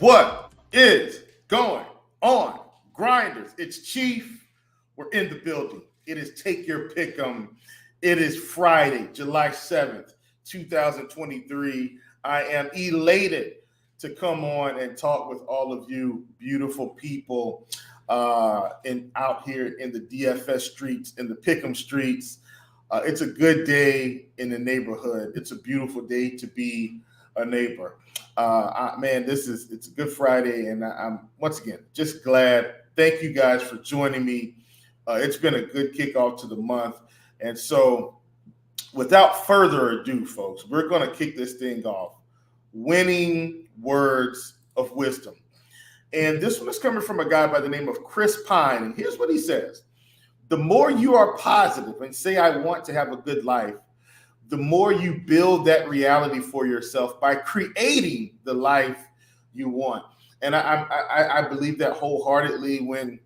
What is going on, Grinders? It's Chief. We're in the building. It is Take Your Pick'em. It is Friday, July 7th, 2023. I am elated to come on and talk with all of you beautiful people out here in the DFS streets, in the Pick'em streets. It's a good day in the neighborhood. It's a beautiful day to be a neighbor. It's a good Friday, and I'm once again just glad. Thank you guys for joining me. It's been a good kickoff to the month, and so without further ado, folks, we're going to kick this thing off. Winning words of wisdom, and this one is coming from a guy by the name of Chris Pine, and here's what he says: the more you are positive and say, "I want to have a good life," the more you build that reality for yourself by creating the life you want. And I believe that wholeheartedly. When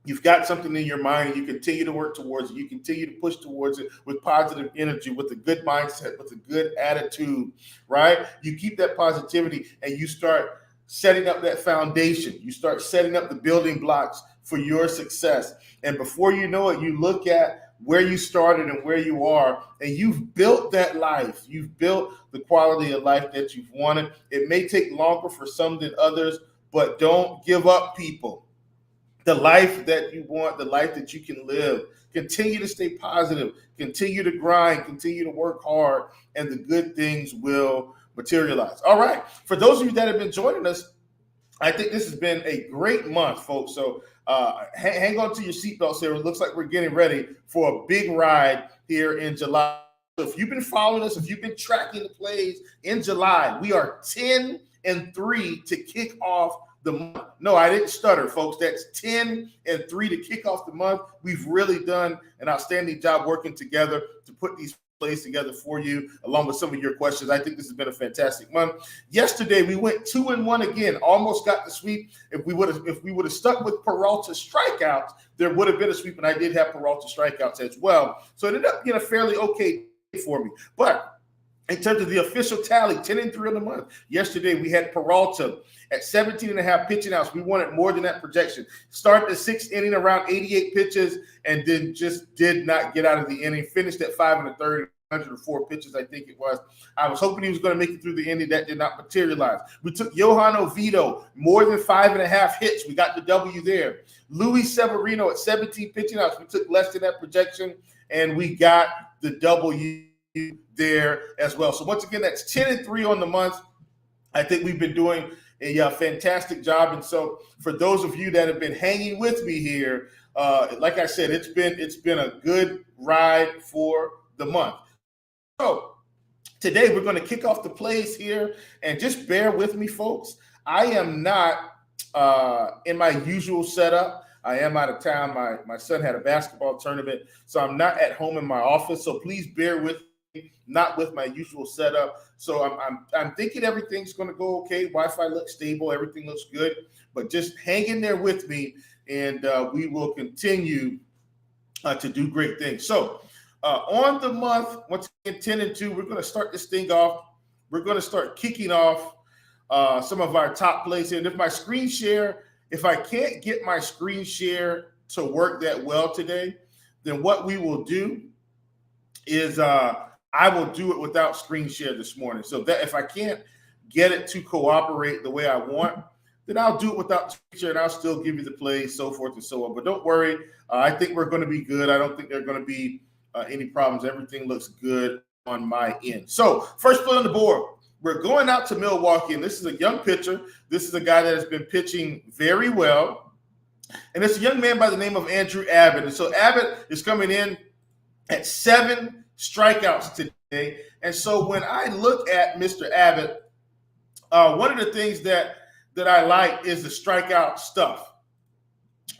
you've got something in your mind and you continue to work towards it, you continue to push towards it with positive energy, with a good mindset, with a good attitude, right? You keep that positivity and you start setting up that foundation. You start setting up the building blocks for your success. And before you know it, you look at where you started and where you are, and you've built that life. You've built the quality of life that you've wanted. It may take longer for some than others, but don't give up, people. The life that you want, the life that you can live, continue to stay positive, continue to grind, continue to work hard, and the good things will materialize. All right. For those of you that have been joining us, I think this has been a great month, folks. So hang on to your seatbelts here. It looks like we're getting ready for a big ride here in July. So if you've been following us, if you've been tracking the plays in July, we are 10-3 to kick off the month. No, I didn't stutter, folks. That's 10-3 to kick off the month. We've really done an outstanding job working together to put these plays together for you, along with some of your questions. I think this has been a fantastic month. Yesterday, we went 2-1 again, almost got the sweep. If we would have stuck with Peralta strikeouts, there would have been a sweep, and I did have Peralta strikeouts as well. So it ended up being a fairly okay day for me. But in terms of the official tally, 10-3 on the month. Yesterday, we had Peralta at 17.5 pitching outs. We wanted more than that projection. Started the sixth inning around 88 pitches and then just did not get out of the inning. Finished at 5 1/3, 104 pitches, I think it was. I was hoping he was going to make it through the inning. That did not materialize. We took Johan Oviedo, more than 5.5 hits. We got the W there. Luis Severino at 17 pitching outs. We took less than that projection, and we got the W there as well. So once again, that's 10-3 on the month. I think we've been doing a fantastic job. And so for those of you that have been hanging with me here, like I said, it's been a good ride for the month. So today we're going to kick off the plays here, and just bear with me, folks. I am not in my usual setup. I am out of town. My son had a basketball tournament, so I'm not at home in my office. So please bear with me. Not with my usual setup. So I'm thinking everything's going to go okay. Wi-Fi looks stable. Everything looks good. But just hang in there with me, and we will continue to do great things. So on the month, once again, 10-2, we're going to start this thing off. We're going to start kicking off some of our top plays here. And if I can't get my screen share to work that well today, then what we will do is I will do it without screen share this morning. So that if I can't get it to cooperate the way I want, then I'll do it without screen share, and I'll still give you the plays, so forth and so on. But don't worry. I think we're going to be good. I don't think there are going to be any problems. Everything looks good on my end. So first play on the board, we're going out to Milwaukee, and this is a young pitcher. This is a guy that has been pitching very well, and it's a young man by the name of Andrew Abbott. And so Abbott is coming in at 7 strikeouts today. And so when I look at Mr. Abbott, one of the things that I like is the strikeout stuff.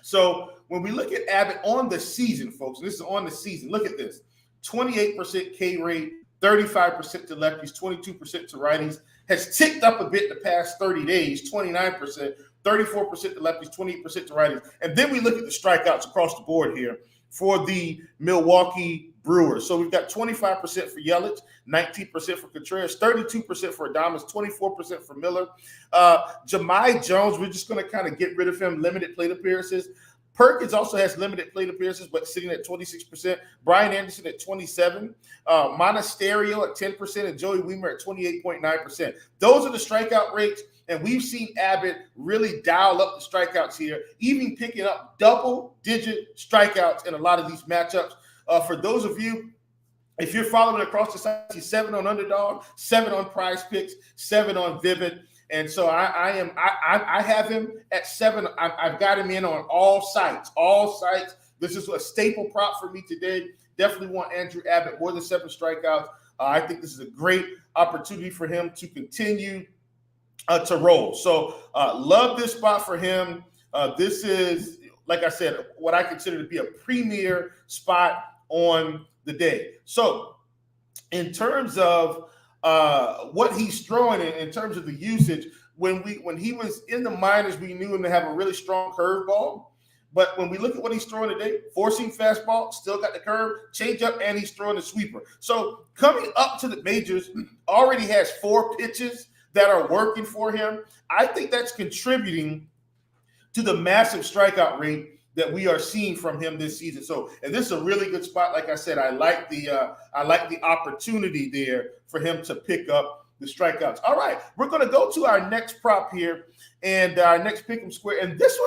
So when we look at Abbott on the season, folks, and this is on the season, look at this: 28% K rate, 35% to lefties, 22% to righties. Has ticked up a bit the past 30 days, 29%, 34% to lefties, 28% to righties. And then we look at the strikeouts across the board here for the Milwaukee Brewers. So we've got 25% for Yelich, 19% for Contreras, 32% for Adames, 24% for Miller. Jahmai Jones, we're just going to kind of get rid of him, limited plate appearances. Perkins also has limited plate appearances, but sitting at 26%. Brian Anderson at 27%. Monasterio at 10%, and Joey Wiemer at 28.9%. Those are the strikeout rates, and we've seen Abbott really dial up the strikeouts here, even picking up double-digit strikeouts in a lot of these matchups. For those of you, if you're following across the site, see 7 on Underdog, 7 on PrizePicks, 7 on Vivid. And so I have him at 7. I've got him in on all sites. This is a staple prop for me today. Definitely want Andrew Abbott, more than 7 strikeouts. I think this is a great opportunity for him to continue to roll. So love this spot for him. This is, like I said, what I consider to be a premier spot on the day. So in terms of what he's throwing in terms of the usage, when he was in the minors, we knew him to have a really strong curveball. But when we look at what he's throwing today, four-seam fastball, still got the curve, changeup, and he's throwing the sweeper. So coming up to the majors, already has 4 pitches that are working for him. I think that's contributing to the massive strikeout rate that we are seeing from him this season. So, and this is a really good spot. Like I said, I like the opportunity there for him to pick up the strikeouts. All right, we're going to go to our next prop here and our next pick'em square. And this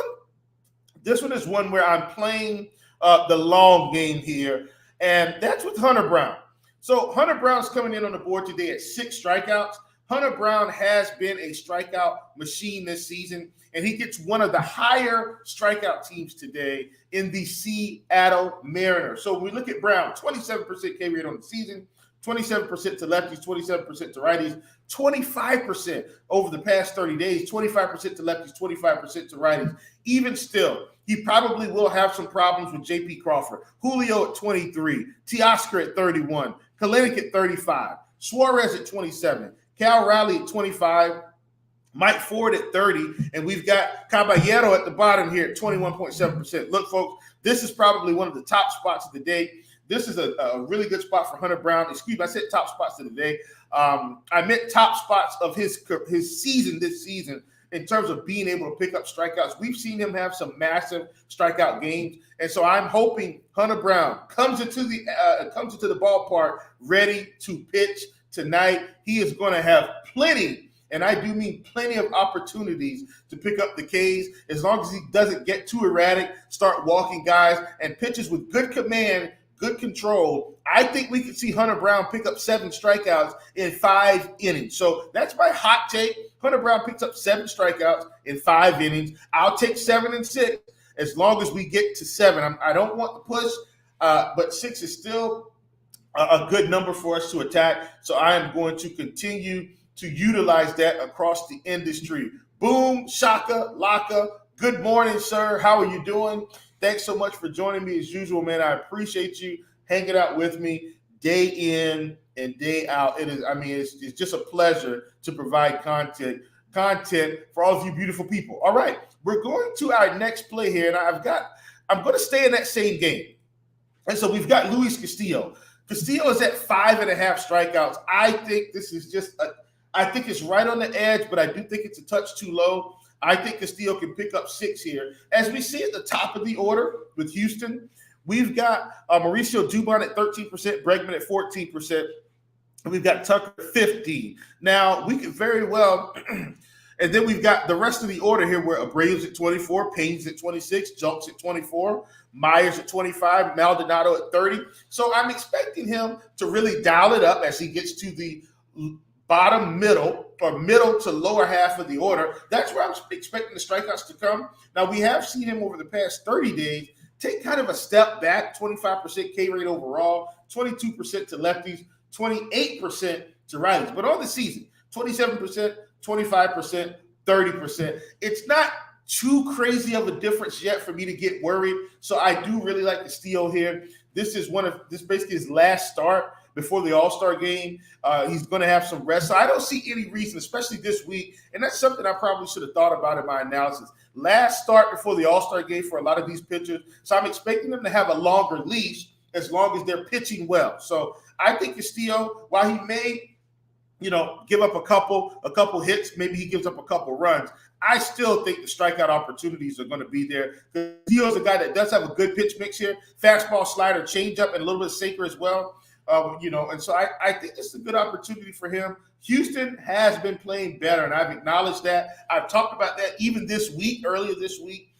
one is one where I'm playing the long game here, and that's with Hunter Brown. So Hunter Brown's coming in on the board today at 6 strikeouts. Hunter Brown has been a strikeout machine this season, and he gets one of the higher strikeout teams today in the Seattle Mariners. So when we look at Brown, 27% K rate on the season, 27% to lefties, 27% to righties, 25% over the past 30 days, 25% to lefties, 25% to righties. Even still, he probably will have some problems with J.P. Crawford. Julio at 23, Teoscar at 31, Kalenic at 35, Suarez at 27, Cal Raleigh at 25, Mike Ford at 30, and we've got Caballero at the bottom here at 21.7%. Look, folks, this is probably one of the top spots of the day. This is a really good spot for Hunter Brown. Excuse me, I said top spots of the day. I meant top spots of his season this season in terms of being able to pick up strikeouts. We've seen him have some massive strikeout games, and so I'm hoping Hunter Brown comes into the ballpark ready to pitch tonight. He is going to have plenty, and I do mean plenty of opportunities to pick up the Ks as long as he doesn't get too erratic, start walking guys, and pitches with good command, good control. I think we could see Hunter Brown pick up 7 strikeouts in 5 innings. So that's my hot take. Hunter Brown picks up 7 strikeouts in 5 innings. I'll take 7 and 6 as long as we get to 7. I don't want to push, but 6 is still a good number for us to attack. So I am going to continue to utilize that across the industry. Boom, shaka, laka. Good morning, sir. How are you doing? Thanks so much for joining me as usual, man. I appreciate you hanging out with me day in and day out. It's just a pleasure to provide content for all of you beautiful people. All right, we're going to our next play here, and I'm going to stay in that same game. And so we've got Luis Castillo. Castillo is at 5.5 strikeouts. I think this is I think it's right on the edge, but I do think it's a touch too low. I think Castillo can pick up 6 here. As we see at the top of the order with Houston, we've got Mauricio Dubon at 13%, Bregman at 14%, and we've got Tucker at 15%. Now, we could very well, and then we've got the rest of the order here where Abraham's at 24, Payne's at 26, Julks at 24, Myers at 25, Maldonado at 30. So I'm expecting him to really dial it up as he gets to the bottom middle or middle to lower half of the order. That's where I'm expecting the strikeouts to come. Now, we have seen him over the past 30 days take kind of a step back, 25% K rate overall, 22% to lefties, 28% to righties. But on the season, 27%, 25%, 30%. It's not too crazy of a difference yet for me to get worried. So I do really like the steal here. This is basically his last start before the All-Star game. He's going to have some rest. So I don't see any reason, especially this week, and that's something I probably should have thought about in my analysis. Last start before the All-Star game for a lot of these pitchers. So I'm expecting them to have a longer leash as long as they're pitching well. So I think Castillo, while he may give up a couple hits, maybe he gives up a couple runs, I still think the strikeout opportunities are going to be there. Castillo's a guy that does have a good pitch mix here, fastball, slider, changeup, and a little bit of sinker as well. And so I think this is a good opportunity for him. Houston has been playing better, and I've acknowledged that. I've talked about that even earlier this week,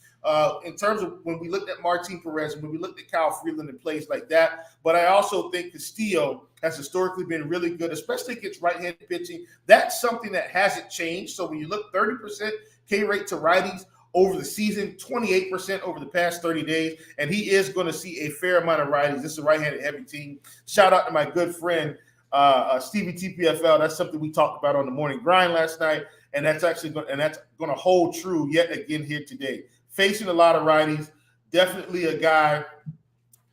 in terms of when we looked at Martin Perez and when we looked at Kyle Freeland and plays like that. But I also think Castillo has historically been really good, especially against right-handed pitching. That's something that hasn't changed. So when you look 30% K rate to righties over the season, 28% over the past 30 days, and he is going to see a fair amount of righties. This is a right-handed heavy team. Shout out to my good friend, Stevie TPFL. That's something we talked about on the morning grind last night, and that's going to hold true yet again here today. Facing a lot of righties, definitely a guy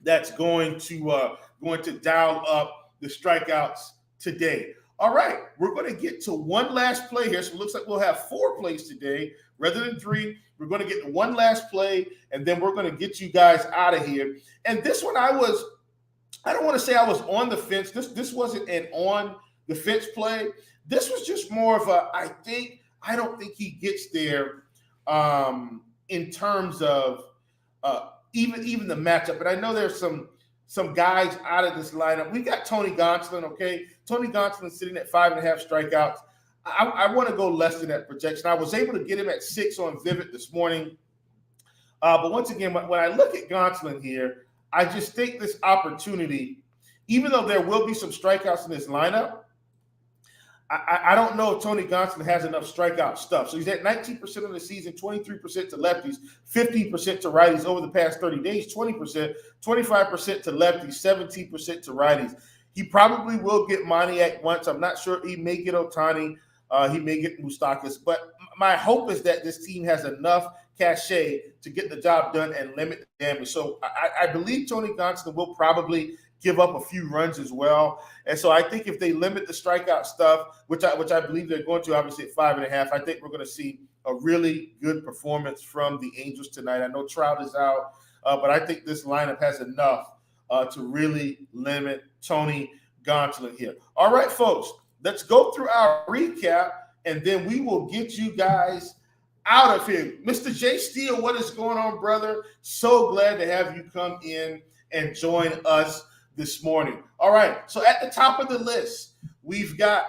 that's going to dial up the strikeouts today. All right, we're going to get to one last play here. So it looks like we'll have 4 plays today rather than 3. We're going to get to one last play, and then we're going to get you guys out of here. And this one, I don't want to say I was on the fence. This wasn't an on the fence play. This was just more of I don't think he gets there in terms of even the matchup. But I know there's some guys out of this lineup. We got Tony Gonsolin, okay? Tony Gonsolin sitting at 5.5 strikeouts. I want to go less than that projection. I was able to get him at 6 on Vivid this morning. But once again, when I look at Gonsolin here, I just think this opportunity, even though there will be some strikeouts in this lineup, I don't know if Tony Gonsolin has enough strikeout stuff. So he's at 19% of the season, 23% to lefties, 15% to righties over the past 30 days, 20%, 25% to lefties, 17% to righties. He probably will get Moniak once. I'm not sure. He may get Ohtani. He may get Moustakas. But my hope is that this team has enough cachet to get the job done and limit the damage. So I believe Tony Gonsolin will probably give up a few runs as well. And so I think if they limit the strikeout stuff, which I believe they're going to, obviously at 5.5, I think we're going to see a really good performance from the Angels tonight. I know Trout is out, but I think this lineup has enough to really limit Tony Gonsolin here. All right, folks, let's go through our recap, and then we will get you guys out of here. Mr. J. Steele, what is going on, brother? So glad to have you come in and join us this morning. All right, so at the top of the list, we've got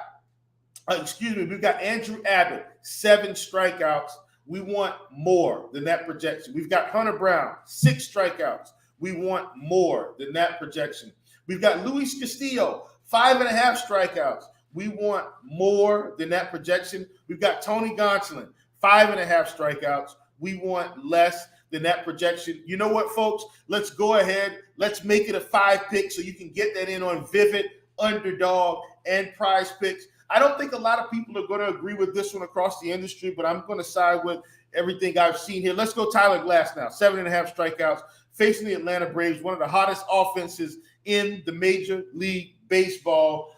Andrew Abbott, 7 strikeouts. We want more than that projection. We've got Hunter Brown, 6 strikeouts. We want more than that projection. We've got Luis Castillo, 5.5 strikeouts. We want more than that projection. We've got Tony Gonsolin, 5.5 strikeouts. We want less than that projection. You know what, folks? Let's go ahead. Let's make it a 5 pick so you can get that in on Vivid, Underdog, and PrizePicks. I don't think a lot of people are going to agree with this one across the industry, but I'm going to side with everything I've seen here. Let's go Tyler Glass now, 7.5 strikeouts, facing the Atlanta Braves, one of the hottest offenses in the Major League Baseball.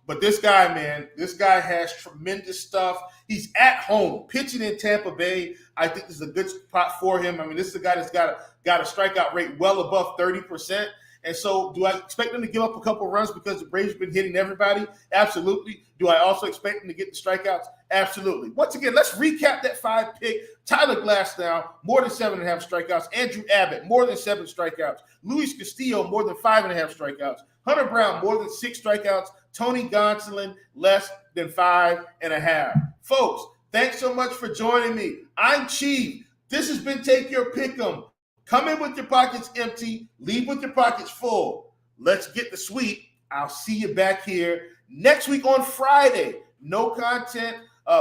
But this guy, man, has tremendous stuff. He's at home, pitching in Tampa Bay. I think this is a good spot for him. I mean, this is a guy that's got a strikeout rate well above 30%. And so do I expect him to give up a couple runs because the Braves have been hitting everybody? Absolutely. Do I also expect him to get the strikeouts? Absolutely. Once again, let's recap that 5 pick. Tyler Glass now, more than 7.5 strikeouts. Andrew Abbott, more than 7 strikeouts. Luis Castillo, more than 5.5 strikeouts. Hunter Brown, more than 6 strikeouts. Tony Gonsolin, less than 5.5. Folks, thanks so much for joining me. I'm Chief. This has been Take Your Pick'em. Come in with your pockets empty, leave with your pockets full. Let's get the sweep. I'll see you back here next week on Friday. No content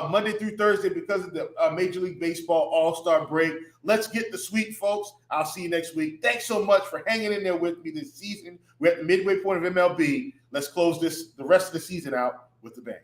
Monday through Thursday because of the Major League Baseball All-Star break. Let's get the sweep, folks. I'll see you next week. Thanks so much for hanging in there with me this season. We're at the midway point of MLB. Let's close the rest of the season out with the bang.